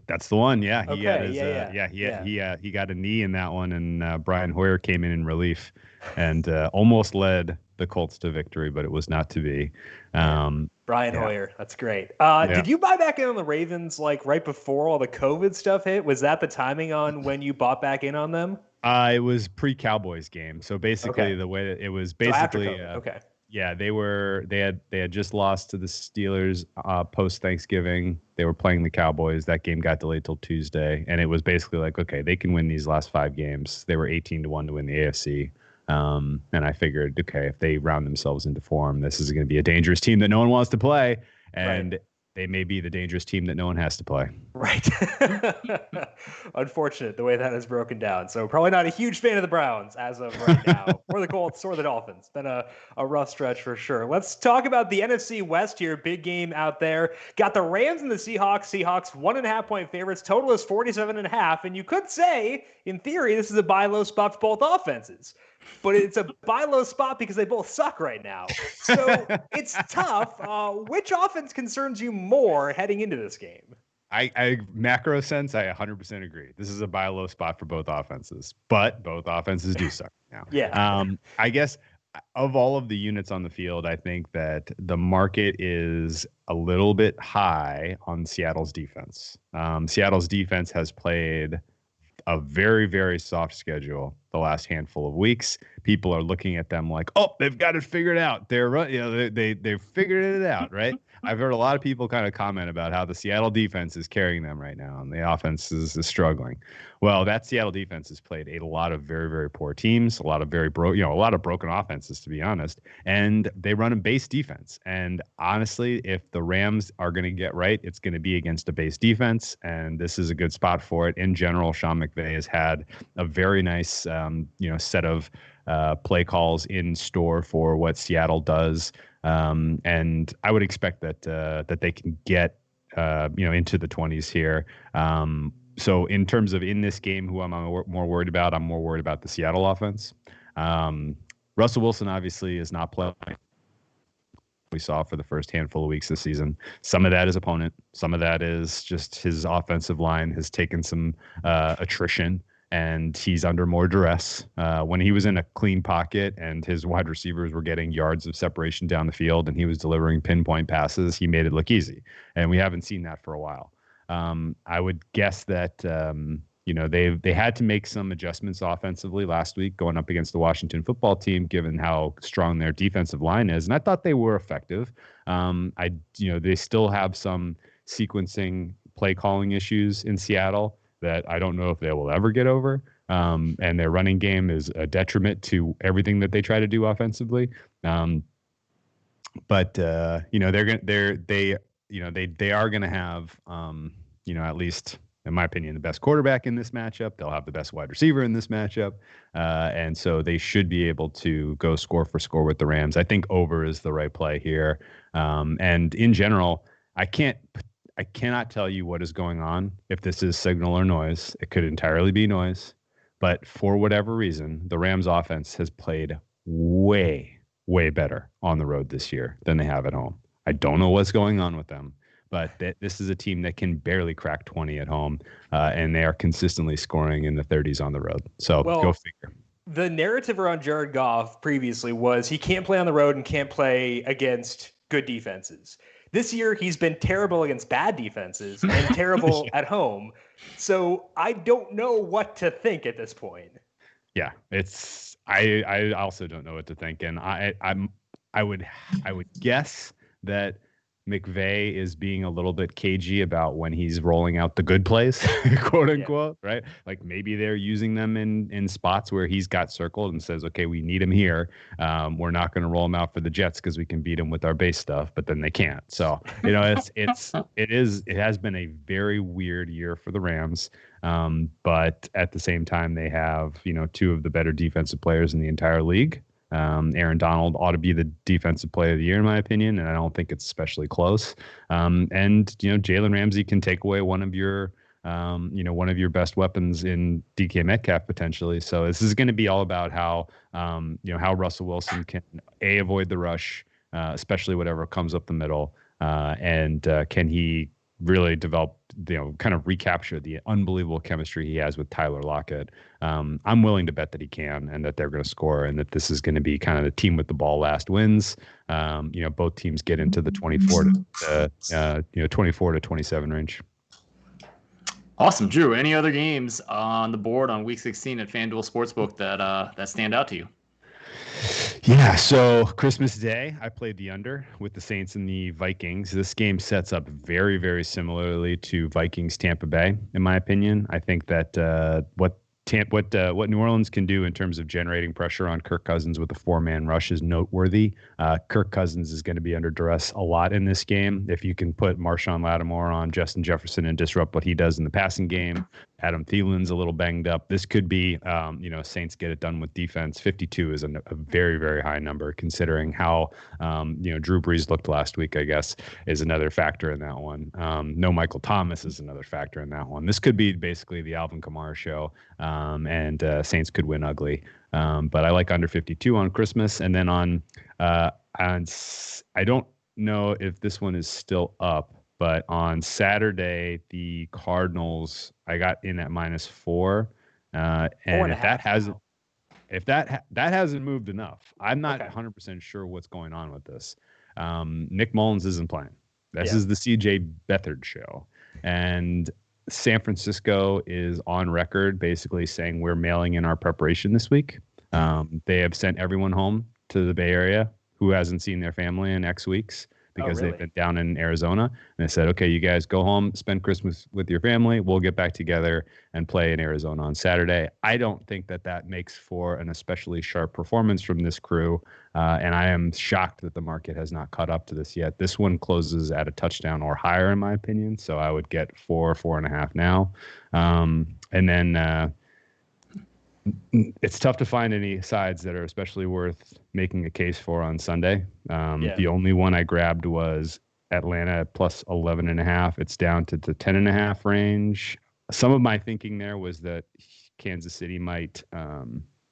That's the one. Yeah. He Okay, he got a knee in that one, and Brian Hoyer came in relief and almost led the Colts to victory, but it was not to be. Brian Hoyer, that's great. Did you buy back in on the Ravens like right before all the COVID stuff hit? Was that the timing on when you bought back in on them? It was pre-Cowboys game. So basically the way that it was basically yeah, they had just lost to the Steelers post Thanksgiving. They were playing the Cowboys. That game got delayed till Tuesday, and it was basically like, okay, they can win these last 5 games. They were 18-1 to win the AFC. And I figured, okay, if they round themselves into form, this is going to be a dangerous team that no one wants to play, and they may be the dangerous team that no one has to play. Right. Unfortunate the way that is broken down. So probably not a huge fan of the Browns as of right now, or the Colts or the Dolphins. Been a rough stretch for sure. Let's talk about the NFC West here. Big game out there. Got the Rams and the Seahawks. Seahawks 1.5-point favorites. Total is 47.5. And you could say, in theory, this is a buy low spot for both offenses. But it's a buy low spot because they both suck right now. So it's tough. Which offense concerns you more heading into this game? I macro sense, I 100% agree. This is a buy low spot for both offenses, but both offenses do suck now. Yeah. I guess of all of the units on the field, I think that the market is a little bit high on Seattle's defense. Seattle's defense has played a very, very soft schedule the last handful of weeks. People are looking at them like, oh, they've got it figured out. They've figured it out, right? I've heard a lot of people kind of comment about how the Seattle defense is carrying them right now and the offense is struggling. Well, that Seattle defense has played a lot of very, very poor teams, a lot of broken offenses, to be honest, and they run a base defense. And honestly, if the Rams are going to get right, it's going to be against a base defense, and this is a good spot for it. In general, Sean McVay has had a very nice, set of play calls in store for what Seattle does. And I would expect that they can get, into the 20s here. So in terms of in this game, who I'm more worried about, I'm more worried about the Seattle offense. Russell Wilson obviously is not playing. We saw for the first handful of weeks this season. Some of that is opponent. Some of that is just his offensive line has taken some attrition, and he's under more duress. When he was in a clean pocket and his wide receivers were getting yards of separation down the field and he was delivering pinpoint passes, he made it look easy. And we haven't seen that for a while. I would guess that they had to make some adjustments offensively last week going up against the Washington football team, given how strong their defensive line is. And I thought they were effective. They still have some sequencing play calling issues in Seattle that I don't know if they will ever get over. And their running game is a detriment to everything that they try to do offensively. They are going to have, at least in my opinion, the best quarterback in this matchup. They'll have the best wide receiver in this matchup. And so they should be able to go score for score with the Rams. I think over is the right play here. And in general, I cannot tell you what is going on. If this is signal or noise, it could entirely be noise. But for whatever reason, the Rams offense has played way, way better on the road this year than they have at home. I don't know what's going on with them. But this is a team that can barely crack 20 at home, and they are consistently scoring in the 30s on the road. So go figure. The narrative around Jared Goff previously was he can't play on the road and can't play against good defenses. This year, he's been terrible against bad defenses and terrible at home. So I don't know what to think at this point. Yeah, I also don't know what to think, and I would guess that McVay is being a little bit cagey about when he's rolling out the good plays, quote unquote, right? Like maybe they're using them in spots where he's got circled and says, okay, we need him here. We're not going to roll him out for the Jets because we can beat him with our base stuff, but then they can't. So, it has been a very weird year for the Rams. But at the same time, they have, two of the better defensive players in the entire league. Aaron Donald ought to be the defensive player of the year, in my opinion, and I don't think it's especially close. Jalen Ramsey can take away one of your best weapons in DK Metcalf potentially. So this is going to be all about how Russell Wilson can avoid the rush, especially whatever comes up the middle, and can he really develop, kind of recapture the unbelievable chemistry he has with Tyler Lockett. I'm willing to bet that he can, and that they're going to score, and that this is going to be kind of the team with the ball last wins. Both teams get into the 24 to 27 range. Awesome, Drew. Any other games on the board on Week 16 at FanDuel Sportsbook that stand out to you? Yeah, so Christmas Day, I played the under with the Saints and the Vikings. This game sets up very, very similarly to Vikings Tampa Bay, in my opinion. I think that what New Orleans can do in terms of generating pressure on Kirk Cousins with a 4-man rush is noteworthy. Kirk Cousins is going to be under duress a lot in this game. If you can put Marshawn Lattimore on Justin Jefferson and disrupt what he does in the passing game, Adam Thielen's a little banged up. This could be, Saints get it done with defense. 52 is a very, very high number considering how, Drew Brees looked last week, I guess, is another factor in that one. No Michael Thomas is another factor in that one. This could be basically the Alvin Kamara show, and Saints could win ugly. But I like under 52 on Christmas. And then on I don't know if this one is still up, but on Saturday, the Cardinals, I got in at -4. And if that hasn't moved enough, I'm not 100% sure what's going on with this. Nick Mullins isn't playing. This is the CJ Beathard show. And San Francisco is on record basically saying we're mailing in our preparation this week. They have sent everyone home to the Bay Area who hasn't seen their family in X weeks because they've been down in Arizona. And they said, okay, you guys go home, spend Christmas with your family. We'll get back together and play in Arizona on Saturday. I don't think that makes for an especially sharp performance from this crew. And I am shocked that the market has not caught up to this yet. This one closes at a touchdown or higher, in my opinion. So I would get 4.5 now. And then it's tough to find any sides that are especially worth making a case for on Sunday. The only one I grabbed was Atlanta plus 11.5. It's down to the 10.5 range. Some of my thinking there was that Kansas City might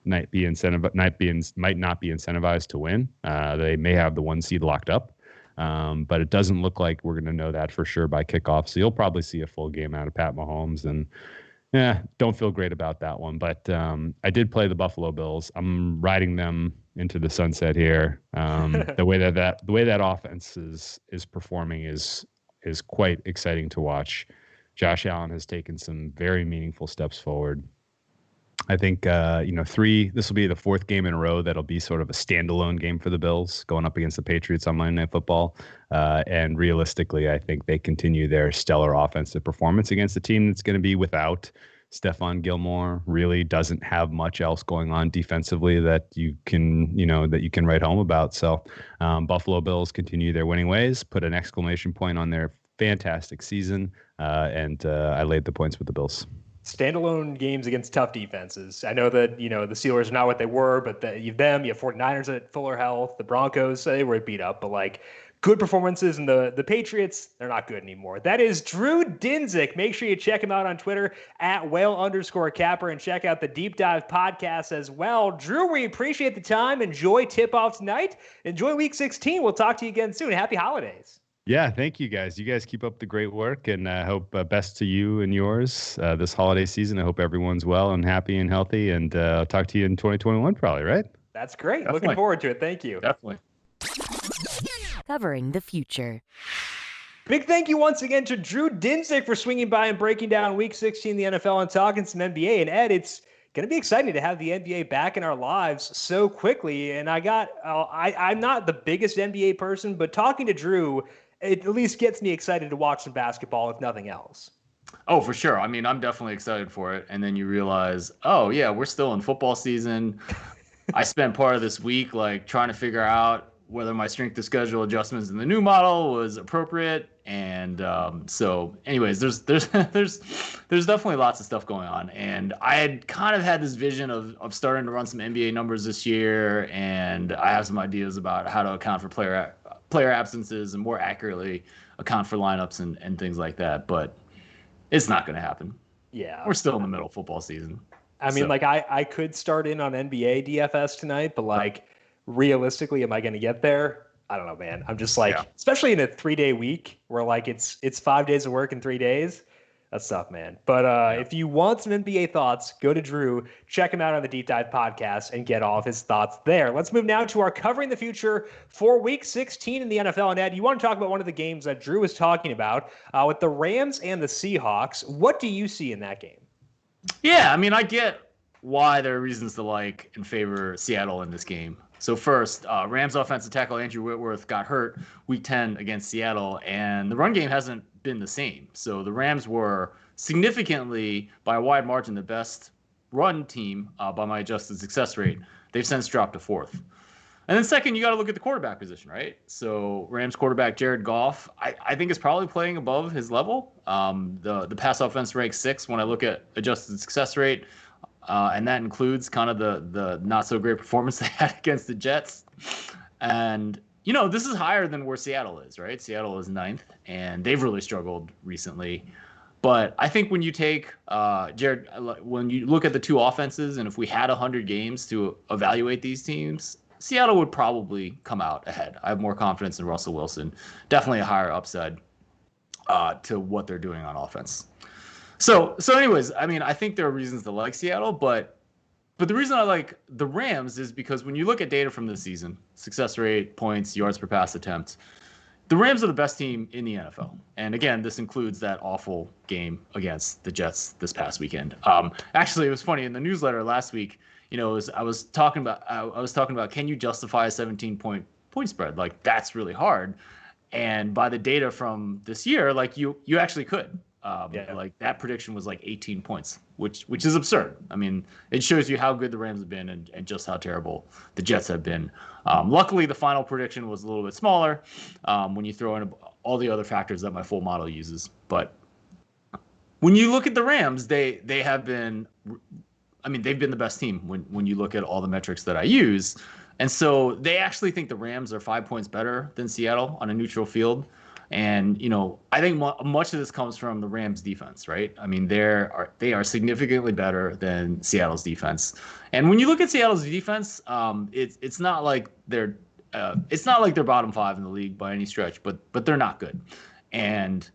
not be incentivized to win. They may have the 1 seed locked up, but it doesn't look like we're going to know that for sure by kickoff. So you'll probably see a full game out of Pat Mahomes, and don't feel great about that one. But I did play the Buffalo Bills. I'm riding them into the sunset here. The way that offense is performing is quite exciting to watch. Josh Allen has taken some very meaningful steps forward. I think, this will be the 4th game in a row that'll be sort of a standalone game for the Bills going up against the Patriots on Monday Night Football. And realistically, I think they continue their stellar offensive performance against a team that's going to be without Stephon Gilmore, really doesn't have much else going on defensively that you can write home about. So Buffalo Bills continue their winning ways, put an exclamation point on their fantastic season, and I laid the points with the Bills. Standalone games against tough defenses. I know that, the Steelers are not what they were, but you have 49ers at fuller health. The Broncos, they were beat up, but good performances. And the Patriots, they're not good anymore. That is Drew Dinsick. Make sure you check him out on Twitter at @whale_capper and check out the Deep Dive podcast as well. Drew, we appreciate the time. Enjoy tip-off tonight. Enjoy Week 16. We'll talk to you again soon. Happy holidays. Yeah, thank you guys. You guys keep up the great work, and I hope best to you and yours this holiday season. I hope everyone's well and happy and healthy, and I'll talk to you in 2021 probably, right? That's great. Definitely. Looking forward to it. Thank you. Definitely. Covering the future. Big thank you once again to Drew Dinsick for swinging by and breaking down Week 16 in the NFL and talking some NBA. And Ed, it's going to be exciting to have the NBA back in our lives so quickly. And I'm not the biggest NBA person, but talking to Drew, it at least gets me excited to watch some basketball, if nothing else. Oh, for sure. I mean, I'm definitely excited for it. And then you realize, oh, yeah, we're still in football season. I spent part of this week trying to figure out whether my strength of schedule adjustments in the new model was appropriate. And so anyways, there's definitely lots of stuff going on. And I had kind of had this vision of starting to run some NBA numbers this year. And I have some ideas about how to account for player absences and more accurately account for lineups and things like that. But it's not going to happen. Yeah. We're still in the middle of football season. I mean, I could start in on NBA DFS tonight, but realistically, am I going to get there? I don't know, man. I'm just especially in a 3-day week where it's 5 days of work in 3 days. That's tough, man. But if you want some NBA thoughts, go to Drew, check him out on the Deep Dive podcast, and get all of his thoughts there. Let's move now to our covering the future for Week 16 in the NFL. And Ed, you want to talk about one of the games that Drew was talking about with the Rams and the Seahawks. What do you see in that game? Yeah, I mean, I get why there are reasons to like and favor Seattle in this game. So first, Rams offensive tackle Andrew Whitworth got hurt Week 10 against Seattle, and the run game hasn't been the same. So the Rams were significantly, by a wide margin, the best run team by my adjusted success rate. They've since dropped to fourth. And then second, you got to look at the quarterback position, right? So Rams quarterback Jared Goff, I think is probably playing above his level. The pass offense ranks 6th when I look at adjusted success rate. And that includes kind of the not so great performance they had against the Jets. And, this is higher than where Seattle is, right? Seattle is 9th, and they've really struggled recently. But I think when you take Jared, when you look at the two offenses, and if we had 100 games to evaluate these teams, Seattle would probably come out ahead. I have more confidence in Russell Wilson. Definitely a higher upside to what they're doing on offense. So anyways, I mean, I think there are reasons to like Seattle, but the reason I like the Rams is because when you look at data from this season, success rate, points, yards per pass attempt, the Rams are the best team in the NFL. And again, this includes that awful game against the Jets this past weekend. Actually, it was funny in the newsletter last week. I was talking about can you justify a 17-point spread? That's really hard. And by the data from this year, you actually could. That prediction was 18 points, which is absurd. I mean, it shows you how good the Rams have been and just how terrible the Jets have been. Luckily, the final prediction was a little bit smaller when you throw in all the other factors that my full model uses. But when you look at the Rams, they have been, they've been the best team when you look at all the metrics that I use. And so they actually think the Rams are 5 points better than Seattle on a neutral field. And, I think much of this comes from the Rams defense, right? I mean, they are significantly better than Seattle's defense. And when you look at Seattle's defense, it's not like they're bottom 5 in the league by any stretch, but they're not good. And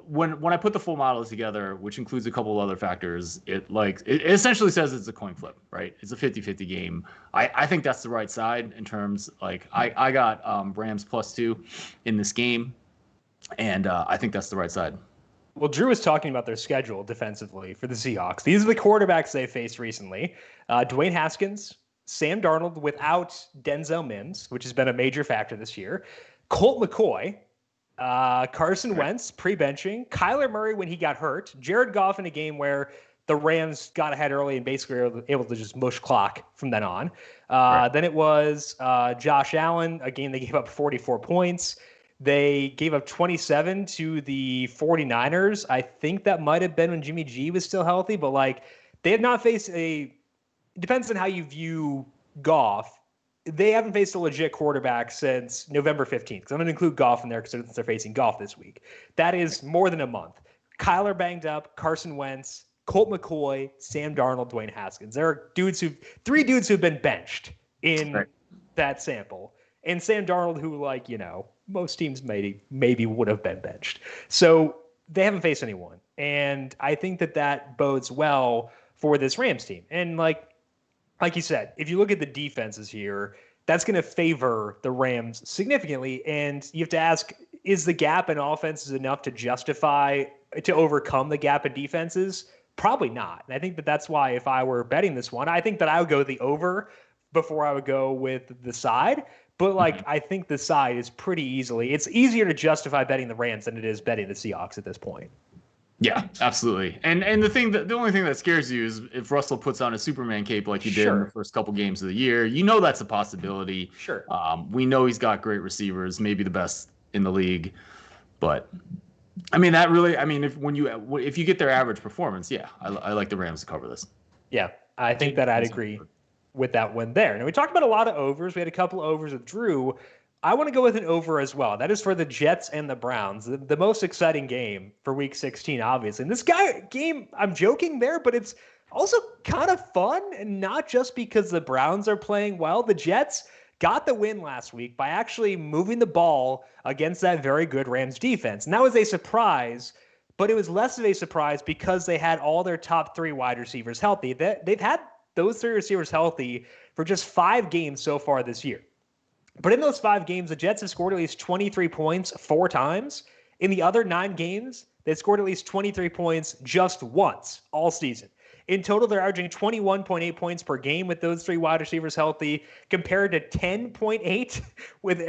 when I put the full model together, which includes a couple of other factors, it essentially says it's a coin flip, right? It's a 50-50 game. I think that's the right side in terms, I got Rams +2 in this game, and I think that's the right side. Well, Drew was talking about their schedule defensively for the Seahawks. These are the quarterbacks they faced recently. Dwayne Haskins, Sam Darnold without Denzel Mims, which has been a major factor this year, Colt McCoy, Carson Wentz pre-benching, Kyler Murray when he got hurt, Jared Goff in a game where the Rams got ahead early and basically were able to just mush clock from then on. Then it was Josh Allen, a game they gave up 44 points. They gave up 27 to the 49ers. I think that might have been when Jimmy G was still healthy, but they have not faced it depends on how you view Goff. They haven't faced a legit quarterback since November 15th, because I'm going to include Goff in there because they're facing Goff this week. That is more than a month. Kyler banged up, Carson Wentz, Colt McCoy, Sam Darnold, Dwayne Haskins. There are three dudes who've been benched in that sample. And Sam Darnold, who, most teams maybe would have been benched. So they haven't faced anyone. And I think that bodes well for this Rams team. And like you said, if you look at the defenses here, that's going to favor the Rams significantly. And you have to ask, is the gap in offenses enough to overcome the gap in defenses? Probably not. And I think that's why if I were betting this one, I think that I would go the over before I would go with the side. But I think the side is pretty it's easier to justify betting the Rams than it is betting the Seahawks at this point. Yeah, absolutely. And the only thing that scares you is if Russell puts on a Superman cape like he did in the first couple games of the year. That's a possibility. Sure. We know he's got great receivers, maybe the best in the league. But if you get their average performance, I like the Rams to cover this. Yeah, I think that I'd agree with that one there. Now, we talked about a lot of overs. We had a couple of overs with Drew. I want to go with an over as well. That is for the Jets and the Browns, the most exciting game for Week 16, obviously. And this game, I'm joking there, but it's also kind of fun, and not just because the Browns are playing well. The Jets got the win last week by actually moving the ball against that very good Rams defense. And that was a surprise, but it was less of a surprise because they had all their top 3 wide receivers healthy. They've had those 3 receivers healthy for just 5 games so far this year. But in those 5 games, the Jets have scored at least 23 points 4 times. In the other 9 games, they scored at least 23 points just once all season. In total, they're averaging 21.8 points per game with those 3 wide receivers healthy, compared to 10.8 with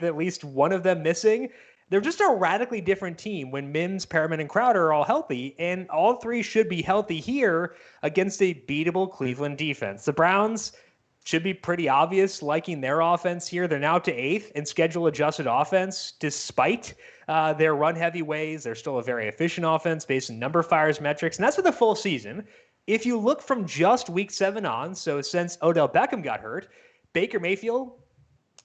at least one of them missing. They're just a radically different team when Mims, Perriman, and Crowder are all healthy, and all 3 should be healthy here against a beatable Cleveland defense. The Browns should be pretty obvious liking their offense here. They're now to 8th in schedule-adjusted offense, despite their run-heavy ways. They're still a very efficient offense based on numberFire's metrics, and that's for the full season. If you look from just Week 7 on, so since Odell Beckham got hurt, Baker Mayfield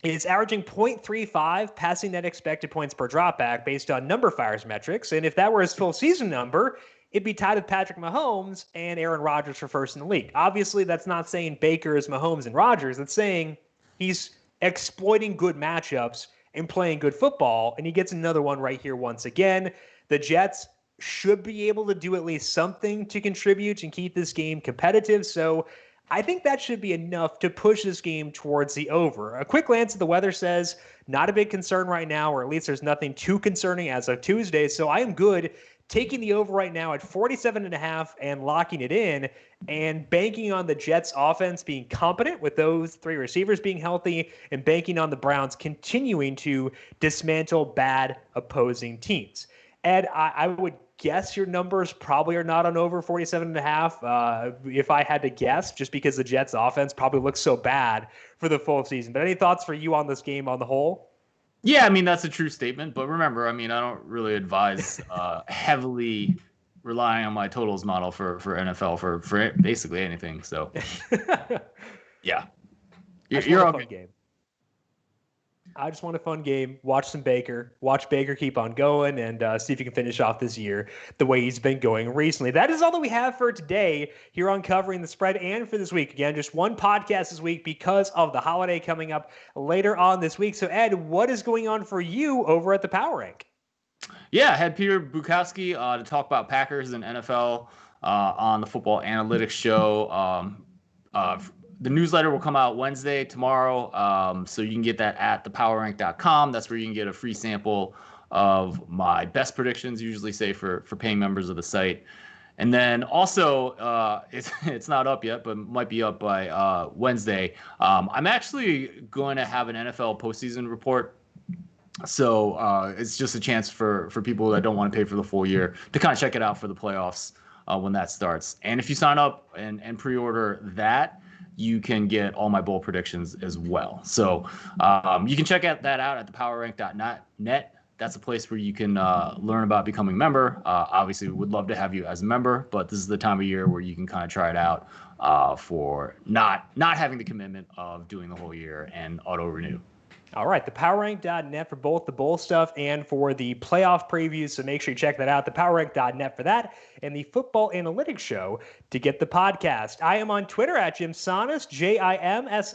is averaging 0.35 passing net expected points per dropback based on numberFire's metrics, and if that were his full season number, it'd be tied with Patrick Mahomes and Aaron Rodgers for first in the league. Obviously, that's not saying Baker is Mahomes and Rodgers. It's saying he's exploiting good matchups and playing good football, and he gets another one right here once again. The Jets should be able to do at least something to contribute and keep this game competitive, so I think that should be enough to push this game towards the over. A quick glance at the weather says not a big concern right now, or at least there's nothing too concerning as of Tuesday, so I am good taking the over right now at 47.5 and locking it in and banking on the Jets offense being competent with those 3 receivers being healthy and banking on the Browns continuing to dismantle bad opposing teams. Ed, I would guess your numbers probably are not on over 47.5 if I had to guess, just because the Jets offense probably looks so bad for the full season. But any thoughts for you on this game on the whole? Yeah, that's a true statement. But remember, I don't really advise heavily relying on my totals model for NFL for basically anything. So, yeah, you're okay. Game. I just want a fun game. Watch some Baker. Watch Baker keep on going and see if he can finish off this year the way he's been going recently. That is all that we have for today here on Covering the Spread and for this week. Again, just one podcast this week because of the holiday coming up later on this week. So, Ed, what is going on for you over at the Power Rank? Yeah, I had Peter Bukowski to talk about Packers and NFL on the Football Analytics Show. The newsletter will come out Wednesday, tomorrow, so you can get that at thepowerrank.com. That's where you can get a free sample of my best predictions, usually say for paying members of the site. And then also, it's not up yet, but might be up by Wednesday. I'm actually going to have an NFL postseason report. So it's just a chance for people that don't want to pay for the full year to kind of check it out for the playoffs when that starts. And if you sign up and pre-order that, you can get all my bowl predictions as well. So you can check that out at thepowerrank.net. That's a place where you can learn about becoming a member. Obviously, we would love to have you as a member, but this is the time of year where you can kind of try it out for not having the commitment of doing the whole year and auto-renew. All right, thepowerrank.net for both the bowl stuff and for the playoff previews. So make sure you check that out, thepowerrank.net for that, and the Football Analytics Show to get the podcast. I am on Twitter at Jim Sannes, JimSannes.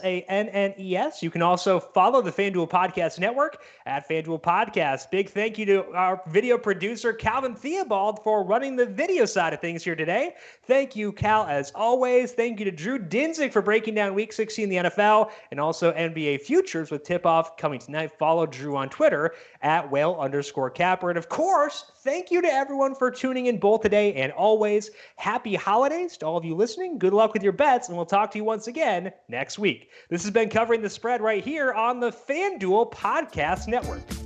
You can also follow the FanDuel Podcast Network at FanDuel Podcast. Big thank you to our video producer, Calvin Theobald, for running the video side of things here today. Thank you, Cal, as always. Thank you to Drew Dinsick for breaking down Week 16 in the NFL and also NBA futures with tip-off coming tonight. Follow Drew on Twitter at whale_capper. And of course, thank you to everyone for tuning in both today and always. Happy holidays to all of you listening. Good luck with your bets, and we'll talk to you once again next week. This has been Covering the Spread right here on the FanDuel Podcast Network.